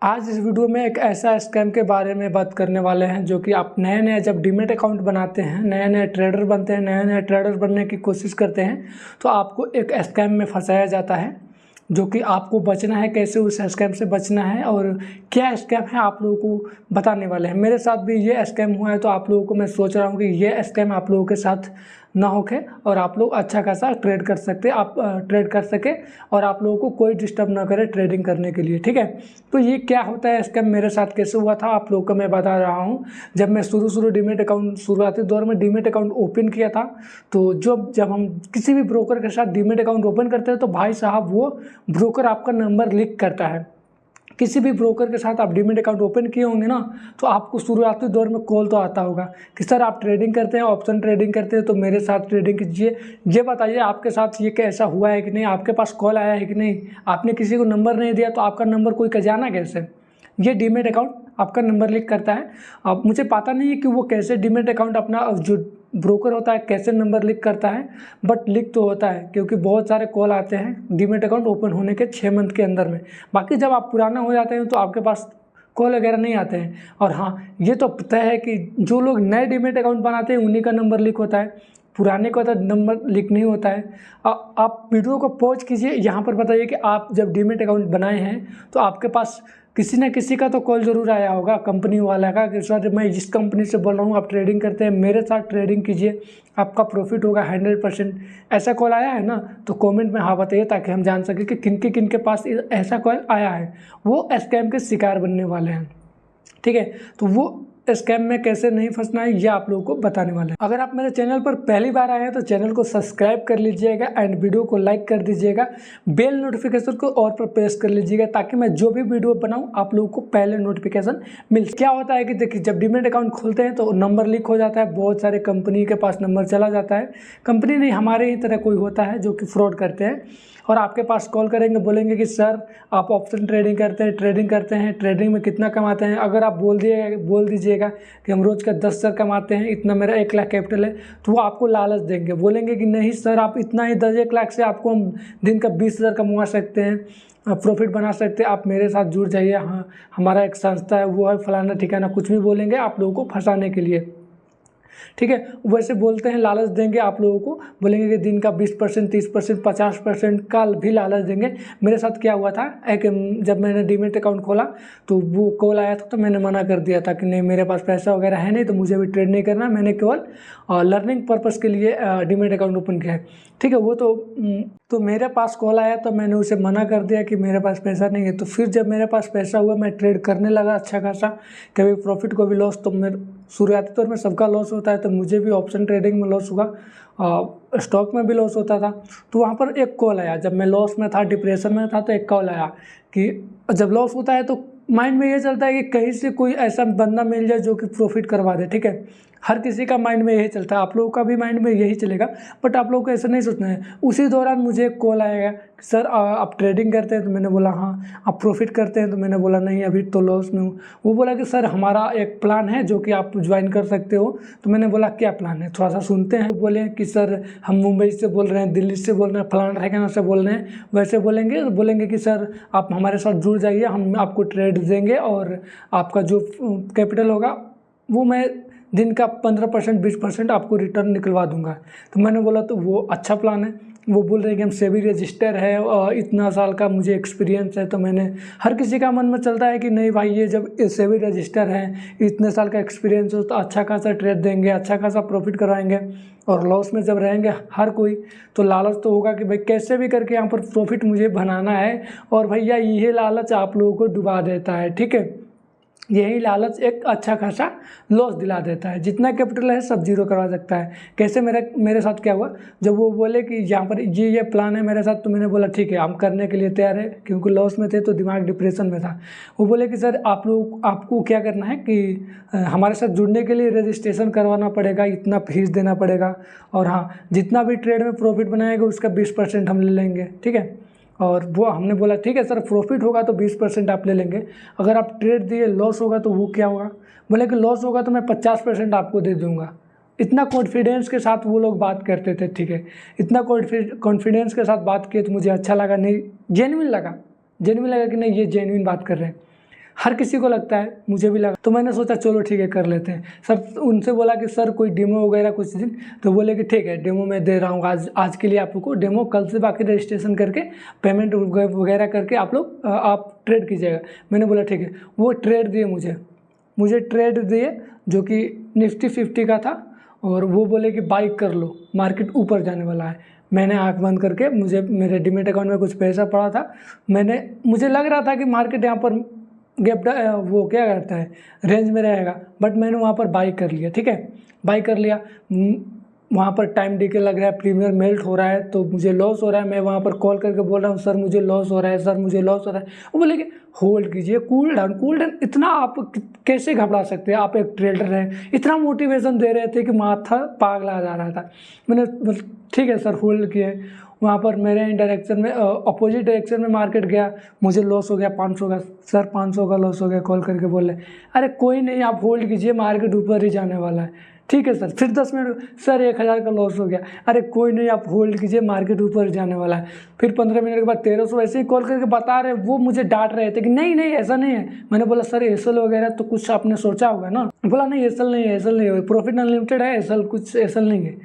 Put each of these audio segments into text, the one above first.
आज इस वीडियो में एक ऐसा स्कैम के बारे में बात करने वाले हैं जो कि आप नए नए जब डीमेट अकाउंट बनाते हैं, नए नए ट्रेडर बनते हैं, नए नए ट्रेडर बनने की कोशिश करते हैं तो आपको एक स्कैम में फंसाया जाता है, जो कि आपको बचना है। कैसे उस स्कैम से बचना है और क्या स्कैम है आप लोगों को बताने वाले हैं। मेरे साथ भी ये स्कैम हुआ है तो आप लोगों को मैं सोच रहा हूँ कि ये स्कैम आप लोगों के साथ ना होके और आप लोग अच्छा खासा ट्रेड कर सकते, आप ट्रेड कर सके और आप लोगों को कोई डिस्टर्ब ना करे ट्रेडिंग करने के लिए। ठीक है, तो ये क्या होता है स्कैम, मेरे साथ कैसे हुआ था आप लोगों को मैं बता रहा हूँ। जब मैं शुरू डीमेट अकाउंट शुरुआती दौर में डीमेट अकाउंट ओपन किया था, तो जब हम किसी भी ब्रोकर के साथ डीमेट अकाउंट ओपन करते हैं तो भाई साहब वो ब्रोकर आपका नंबर लीक करता है। किसी भी ब्रोकर के साथ आप डीमेट अकाउंट ओपन किए होंगे ना, तो आपको शुरुआती दौर में कॉल तो आता होगा कि सर आप ट्रेडिंग करते हैं, ऑप्शन ट्रेडिंग करते हैं तो मेरे साथ ट्रेडिंग कीजिए। ये बताइए आपके साथ ये कैसा हुआ है कि नहीं, आपके पास कॉल आया है कि नहीं, आपने किसी को नंबर नहीं दिया तो आपका नंबर कोई का जाना कैसे। ये डीमेट अकाउंट आपका नंबर लीक करता है। अब मुझे पता नहीं है कि वो कैसे डीमेट अकाउंट अपना जो ब्रोकर होता है कैसे नंबर लीक करता है, बट लीक तो होता है क्योंकि बहुत सारे कॉल आते हैं डीमेट अकाउंट ओपन होने के 6 मंथ के अंदर में। बाकी जब आप पुराना हो जाते हैं तो आपके पास कॉल वगैरह नहीं आते हैं। और हाँ, ये तो पता है कि जो लोग नए डीमेट अकाउंट बनाते हैं उन्हीं का नंबर लीक होता है, पुराने का तो नंबर लीक नहीं होता है। आप वीडियो को पॉज कीजिए, यहाँ पर बताइए कि आप जब डीमेट अकाउंट बनाए हैं तो आपके पास किसी न किसी का तो कॉल ज़रूर आया होगा कंपनी वाला का कि सर मैं जिस कंपनी से बोल रहा हूँ आप ट्रेडिंग करते हैं, मेरे साथ ट्रेडिंग कीजिए, आपका प्रॉफिट होगा 100%। ऐसा कॉल आया है ना, तो कमेंट में हाँ बताइए ताकि हम जान सकें कि किन के पास ऐसा कॉल आया है, वो स्कैम के शिकार बनने वाले हैं। ठीक है, तो वो स्कैम में कैसे नहीं फंसना है ये आप लोगों को बताने वाले हैं। अगर आप मेरे चैनल पर पहली बार आए हैं तो चैनल को सब्सक्राइब कर लीजिएगा एंड वीडियो को लाइक कर दीजिएगा, बेल नोटिफिकेशन को और पर प्रेस कर लीजिएगा ताकि मैं जो भी वीडियो बनाऊं आप लोगों को पहले नोटिफिकेशन मिल। क्या होता है कि देखिए जब डीमेट अकाउंट खोलते हैं तो नंबर लीक हो जाता है, बहुत सारे कंपनी के पास नंबर चला जाता है। कंपनी नहीं, हमारे ही तरह कोई होता है जो कि फ्रॉड करते हैं और आपके पास कॉल करेंगे, बोलेंगे कि सर आप ऑप्शन ट्रेडिंग करते हैं, ट्रेडिंग में कितना कमाते हैं। अगर आप बोल दीजिएगा कि हम रोज़ का 10,000 कमाते हैं, इतना मेरा 1 लाख कैपिटल है, तो वो आपको लालच देंगे, बोलेंगे कि नहीं सर आप इतना ही 1 लाख से आपको हम दिन का 20,000 कमा सकते हैं, प्रॉफिट बना सकते हैं, आप मेरे साथ जुड़ जाइए, हाँ हमारा एक संस्था है वो है फलाना ठिकाना, कुछ भी बोलेंगे आप लोगों को फंसाने के लिए। ठीक है, वैसे बोलते हैं, लालच देंगे आप लोगों को, बोलेंगे कि दिन का 20%, 30%, 50% का भी लालच देंगे। मेरे साथ क्या हुआ था, जब मैंने डीमेट अकाउंट खोला तो वो कॉल आया था तो मैंने मना कर दिया था कि नहीं मेरे पास पैसा वगैरह है नहीं तो मुझे भी ट्रेड नहीं करना, मैंने केवल लर्निंग पर्पज़ के लिए डीमेट अकाउंट ओपन किया है। ठीक है, वो तो मेरे पास कॉल आया तो मैंने उसे मना कर दिया कि मेरे पास पैसा नहीं है। तो फिर जब मेरे पास पैसा हुआ मैं ट्रेड करने लगा अच्छा खासा, कभी प्रॉफिट को भी लॉस, तो मेरे शुरुआती तौर में सबका लॉस होता है तो मुझे भी ऑप्शन ट्रेडिंग में लॉस हुआ, स्टॉक में भी लॉस होता था। तो वहाँ पर एक कॉल आया, जब मैं लॉस में था, डिप्रेशन में था, तो एक कॉल आया कि जब लॉस होता है तो माइंड में ये चलता है कि कहीं से कोई ऐसा बंदा मिल जाए जो कि प्रॉफिट करवा दे। ठीक है, हर किसी का माइंड में यही चलता है, आप लोगों का भी माइंड में यही चलेगा, बट आप लोगों को ऐसा नहीं सोचना है। उसी दौरान मुझे एक कॉल आएगा, सर आप ट्रेडिंग करते हैं, तो मैंने बोला हाँ। आप प्रॉफिट करते हैं, तो मैंने बोला नहीं अभी तो लॉस में हूँ। वो बोला कि सर हमारा एक प्लान है जो कि आप ज्वाइन कर सकते हो। तो मैंने बोला क्या प्लान है, थोड़ा सा सुनते हैं। बोले कि सर हम मुंबई से बोल रहे हैं, दिल्ली से बोल रहे हैं, फलाना ठिकाना से बोल रहे हैं, वैसे बोलेंगे कि सर आप हमारे साथ जुड़ जाइए, हम आपको ट्रेड देंगे और आपका जो कैपिटल होगा वो मैं दिन का 15%, 20% आपको रिटर्न निकलवा दूंगा। तो मैंने बोला तो वो अच्छा प्लान है। वो बोल रहे हैं कि हम सेबी रजिस्टर है और इतना साल का मुझे एक्सपीरियंस है। तो मैंने, हर किसी का मन में चलता है कि नहीं भाई ये जब सेबी रजिस्टर है, इतने साल का एक्सपीरियंस हो तो अच्छा खासा ट्रेड देंगे, अच्छा खासा प्रॉफिट कराएंगे। और लॉस में जब रहेंगे हर कोई, तो लालच तो होगा कि भाई कैसे भी करके यहाँ पर प्रॉफिट मुझे बनाना है। और भैया ये लालच आप लोगों को डुबा देता है। ठीक है, यही लालच एक अच्छा खासा लॉस दिला देता है, जितना कैपिटल है सब जीरो करवा सकता है। कैसे मेरे साथ क्या हुआ, जब वो बोले कि यहाँ पर ये प्लान है मेरे साथ, तो मैंने बोला ठीक है हम करने के लिए तैयार है, क्योंकि लॉस में थे तो दिमाग डिप्रेशन में था। वो बोले कि सर आपको क्या करना है कि हमारे साथ जुड़ने के लिए रजिस्ट्रेशन करवाना पड़ेगा, इतना फीस देना पड़ेगा, और हाँ जितना भी ट्रेड में प्रॉफिट बनाएगा उसका 20% हम ले लेंगे। ठीक है, और वो हमने बोला ठीक है सर, प्रॉफिट होगा तो 20% आप ले लेंगे, अगर आप ट्रेड दिए लॉस होगा तो वो क्या होगा। बोले कि लॉस होगा तो मैं 50% आपको दे दूंगा। इतना कॉन्फिडेंस के साथ वो लोग बात करते थे। ठीक है, इतना कॉन्फिडेंस के साथ बात किए तो मुझे अच्छा लगा, नहीं जेन्युइन लगा कि नहीं ये जेन्युइन बात कर रहे हैं। हर किसी को लगता है, मुझे भी लगा, तो मैंने सोचा चलो ठीक है कर लेते हैं। सब उनसे बोला कि सर कोई डेमो वगैरह कुछ दिन, तो बोले कि ठीक है डेमो मैं दे रहा हूँ आज के लिए आपको डेमो, कल से बाकी रजिस्ट्रेशन करके पेमेंट वगैरह करके आप ट्रेड कीजिएगा। मैंने बोला ठीक है। वो ट्रेड दिए मुझे ट्रेड दिए जो कि निफ्टी 50 का था, और वो बोले कि बाई कर लो, मार्केट ऊपर जाने वाला है। मैंने आंख बंद करके, मेरे डीमेट अकाउंट में कुछ पैसा पड़ा था, मुझे लग रहा था कि मार्केट यहाँ पर गैप वो क्या करता है रेंज में रहेगा, बट मैंने वहाँ पर बाई कर लिया। ठीक है, बाई कर लिया। वहाँ पर टाइम डीके लग रहा है, प्रीमियर मेल्ट हो रहा है, तो मुझे लॉस हो रहा है। मैं वहाँ पर कॉल करके बोल रहा हूँ सर मुझे लॉस हो रहा है, सर मुझे लॉस हो रहा है। वो बोले कि होल्ड कीजिए, कूल डाउन। इतना आप कैसे घबरा सकते हैं, आप एक ट्रेडर हैं। इतना मोटिवेशन दे रहे थे कि माथा पागला जा रहा था। मैंने ठीक है सर होल्ड किए। वहाँ पर मेरे डायरेक्शन में अपोजिट डायरेक्शन में मार्केट गया, मुझे लॉस हो गया 500 का। सर 500 का लॉस हो गया। कॉल करके बोल रहे अरे कोई नहीं, आप होल्ड कीजिए, मार्केट ऊपर ही जाने वाला है। ठीक है सर। फिर 10 मिनट, सर 1000 का लॉस हो गया। अरे कोई नहीं, आप होल्ड कीजिए, मार्केट ऊपर जाने वाला है। फिर 15 मिनट के बाद 1300 ऐसे ही कॉल करके बता रहे। वो मुझे डांट रहे थे कि नहीं ऐसा नहीं है। मैंने बोला सर एसएल वगैरह तो कुछ आपने सोचा होगा ना। बोला नहीं एसएल नहीं है, प्रॉफिट अनलिमिटेड है, एसएल नहीं है।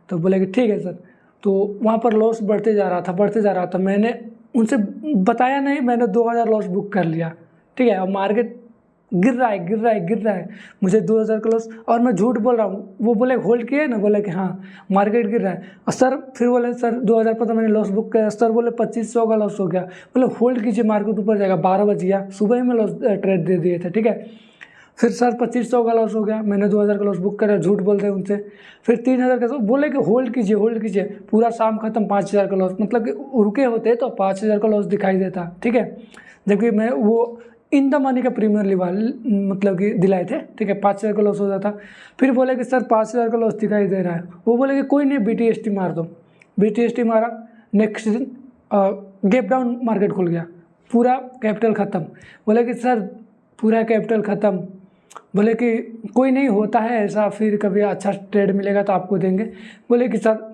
तो बोले कि ठीक है सर। तो वहाँ पर लॉस बढ़ते जा रहा था। मैंने उनसे बताया नहीं, मैंने 2000 लॉस बुक कर लिया। ठीक है, अब मार्केट गिर रहा है, मुझे 2000 का लॉस, और मैं झूठ बोल रहा हूँ। वो बोले होल्ड किए ना, बोले कि हाँ मार्केट गिर रहा है। और सर फिर बोले सर 2000 पर तो मैंने लॉस बुक किया। सर बोले 2500 का लॉस हो गया। बोले होल्ड कीजिए, मार्केट ऊपर जाएगा। 12 बज गया, सुबह ही में लॉस ट्रेड दे दिए थे। ठीक है, फिर सर 2500 का लॉस हो गया। मैंने 2000 का लॉस बुक करा, झूठ बोलते हैं उनसे। फिर 3000 का बोले कि होल्ड कीजिए। पूरा शाम खत्म, 5000 का लॉस। मतलब कि रुके होते तो 5000 का लॉस दिखाई देता। ठीक है, जबकि मैं वो इन द मनी का प्रीमियर मतलब कि दिलाए थे। ठीक है, 5000 का लॉस हो जाता। फिर बोले कि सर 5000 का लॉस दिखाई दे रहा है। वो बोले कि कोई नहीं, BTST मार दो। BTST मारा। नेक्स्ट दिन गैप डाउन मार्केट खुल गया, पूरा कैपिटल ख़त्म। बोले कि सर पूरा कैपिटल ख़त्म। बोले कि कोई नहीं, होता है ऐसा, फिर कभी अच्छा ट्रेड मिलेगा तो आपको देंगे। बोले कि सर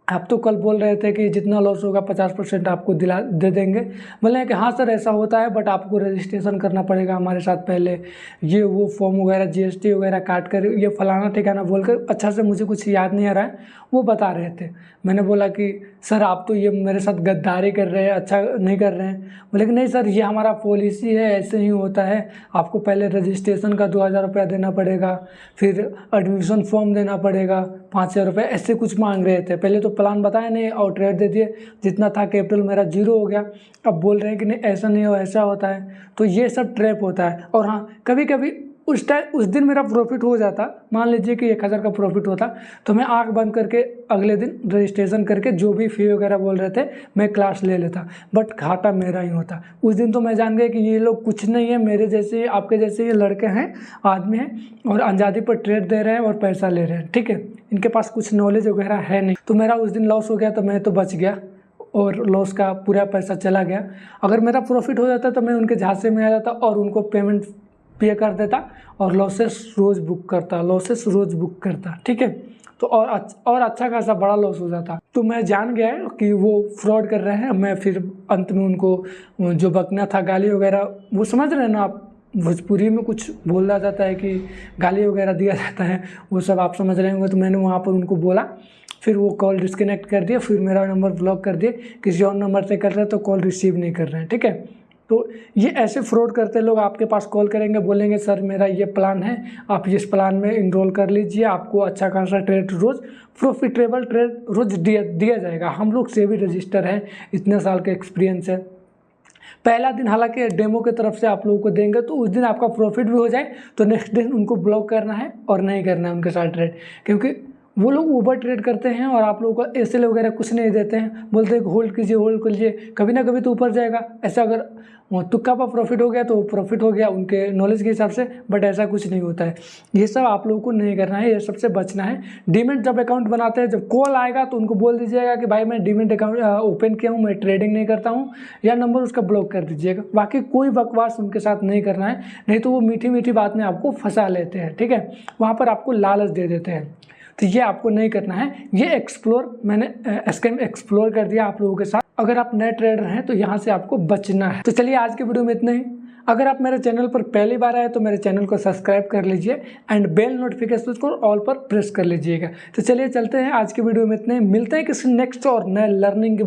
आप तो कल बोल रहे थे कि जितना लॉस होगा 50% आपको दे देंगे। बोले कि हाँ सर ऐसा होता है, बट आपको रजिस्ट्रेशन करना पड़ेगा हमारे साथ पहले, ये वो फॉर्म वगैरह GST वगैरह काट कर, ये फलाना ठिकाना बोल कर, अच्छा से मुझे कुछ याद नहीं आ रहा है, वो बता रहे थे। मैंने बोला कि सर आप तो ये मेरे साथ गद्दारी कर रहे हैं, अच्छा नहीं कर रहे हैं। बोले कि नहीं सर ये हमारा पॉलिसी है, ऐसे ही होता है, आपको पहले रजिस्ट्रेशन का 2000 रुपया देना पड़ेगा, फिर एडमिशन फॉर्म देना पड़ेगा 5000 रुपये, ऐसे कुछ मांग रहे थे। पहले तो प्लान बताया नहीं और ट्रेड दे दिए, जितना था कैपिटल मेरा 0 हो गया। अब बोल रहे हैं कि नहीं ऐसा नहीं हो, ऐसा होता है। तो ये सब ट्रैप होता है। और हाँ, कभी कभी उस दिन मेरा प्रॉफिट हो जाता, मान लीजिए कि 1000 का प्रॉफिट होता, तो मैं आंख बंद करके अगले दिन रजिस्ट्रेशन करके जो भी फी वगैरह बोल रहे थे मैं क्लास ले लेता, बट घाटा मेरा ही होता। उस दिन तो मैं जान गया कि ये लोग कुछ नहीं है, मेरे जैसे आपके जैसे ये लड़के हैं, आदमी हैं, और अंजादी पर ट्रेड दे रहे हैं और पैसा ले रहे हैं। ठीक है, इनके पास कुछ नॉलेज वगैरह है नहीं। तो मेरा उस दिन लॉस हो गया, तो मैं तो बच गया और लॉस का पूरा पैसा चला गया। अगर मेरा प्रॉफिट हो जाता तो मैं उनके झांसे में आ जाता और उनको पेमेंट पे कर देता और लॉसेस रोज़ बुक करता। ठीक है, तो और अच्छा खासा बड़ा लॉस हो जाता। तो मैं जान गया कि वो फ्रॉड कर रहे हैं। मैं फिर अंत में उनको जो बकना था, गाली वगैरह, वो समझ रहे हैं ना आप, भोजपुरी में कुछ बोला जाता है कि गाली वगैरह दिया जाता है, वो सब आप समझ रहे होंगे। तो मैंने वहाँ पर उनको बोला, फिर वो कॉल डिस्कनेक्ट कर दिया, फिर मेरा नंबर ब्लॉक कर दिए, किसी और नंबर से कर रहे हैं तो कॉल रिसीव नहीं कर रहे हैं। ठीक है, तो ये ऐसे फ्रॉड करते लोग आपके पास कॉल करेंगे, बोलेंगे सर मेरा ये प्लान है, आप इस प्लान में इनरोल कर लीजिए, आपको अच्छा खासा ट्रेड रोज़ प्रॉफिटेबल ट्रेड रोज़ दिया जाएगा। हम लोग से भी रजिस्टर हैं, इतने साल का एक्सपीरियंस है। पहला दिन हालांकि डेमो की तरफ से आप लोगों को देंगे, तो उस दिन आपका प्रॉफिट भी हो जाए तो नेक्स्ट दिन उनको ब्लॉक करना है और नहीं करना है उनके साथ ट्रेड, क्योंकि वो लोग ओवर ट्रेड करते हैं और आप लोगों को एसएल वगैरह कुछ नहीं देते हैं। बोलते हैं कि होल्ड कीजिए, कभी ना कभी तो ऊपर जाएगा। ऐसा अगर तुक्का पर प्रॉफिट हो गया तो प्रॉफिट हो गया उनके नॉलेज के हिसाब से, बट ऐसा कुछ नहीं होता है। ये सब आप लोगों को नहीं करना है, ये सबसे बचना है। डीमेट जब अकाउंट बनाते हैं, जब कॉल आएगा तो उनको बोल दीजिएगा कि भाई मैं डीमेट अकाउंट ओपन किया हूँ, मैं ट्रेडिंग नहीं करता हूँ, या नंबर उसका ब्लॉक कर दीजिएगा। बाकी कोई बकवास उनके साथ नहीं करना है, नहीं तो वो मीठी मीठी बात में आपको फंसा लेते हैं। ठीक है, वहाँ पर आपको लालच दे देते हैं, तो ये आपको नहीं करना है। ये मैंने स्कैम एक्सप्लोर कर दिया आप लोगों के साथ। अगर आप नए ट्रेडर हैं तो यहाँ से आपको बचना है। तो चलिए आज के वीडियो में इतना ही। अगर आप मेरे चैनल पर पहली बार आए तो मेरे चैनल को सब्सक्राइब कर लीजिए एंड बेल नोटिफिकेशन को ऑल पर प्रेस कर लीजिएगा। तो चलिए चलते हैं, आज की वीडियो में इतने, मिलते हैं किसी नेक्स्ट और नए लर्निंग के